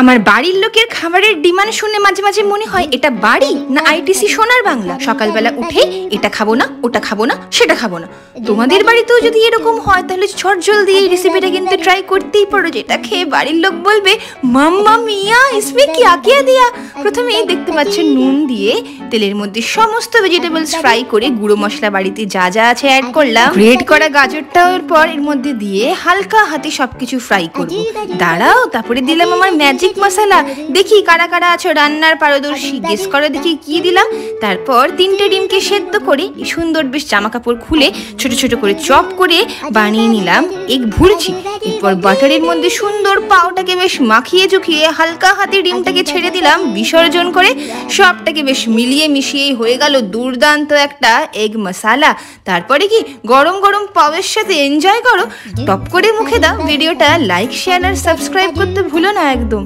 আমার বাড়ির লোকের খাবারের ডিমান্ড শুনে মাঝে মাঝে মনে হয় এটা বাড়ি না আইটিসি সোনার বাংলা। সকালবেলা উঠে এটা খাবো না, ওটা খাবো না, সেটা খাবো না। তোমাদের বাড়িতেও যদি এরকম হয় তাহলে ঝট জলদি এই রেসিপিটা কিন্তু ট্রাই করতেই পারো, যেটা খেয়ে বাড়ির লোক বলবে মাম্মা মিয়া ইসমে কিয়া কিয়া দিয়া। প্রথমেই দেখতে পাচ্ছেন নুন দিয়ে তেলের মধ্যে সমস্ত ভেজিটেবলস ফ্রাই করে গুঁড়ো মশলা বাড়িতে যা যা আছে অ্যাড করলাম। গ্রেট করা গাজরটাও এরপর এর মধ্যে দিয়ে হালকা হাতে সবকিছু ফ্রাই করবো। দাঁড়াও, তারপরে দিলাম আমার ম্যাজিক মশলা। দেখি কারা কারা আছো রান্নার পারদর্শী, গেস করো দেখি কি দিলাম। তারপর 3টে ডিমকে সেদ্ধ করে সুন্দর বেশ জামা কাপড় খুলে ছোট ছোট করে চপ করে বানিয়ে নিলাম এগ ভুলছি। এরপর বাটারের মধ্যে সুন্দর পাউটাকে বেশ মাখিয়ে চুখিয়ে হালকা হাতে ডিমটাকে ছেড়ে দিলাম বিসর্জন করে। সবটাকে বেশ মিলিয়ে মিশিয়ে হয়ে গেল দুর্দান্ত একটা এগ মশালা। তারপরে কি গরম গরম পাওয়ের সাথে এনজয় করো। টপ করে মুখে দাও। ভিডিওটা লাইক শেয়ার আর সাবস্ক্রাইব করতে ভুলো না একদম।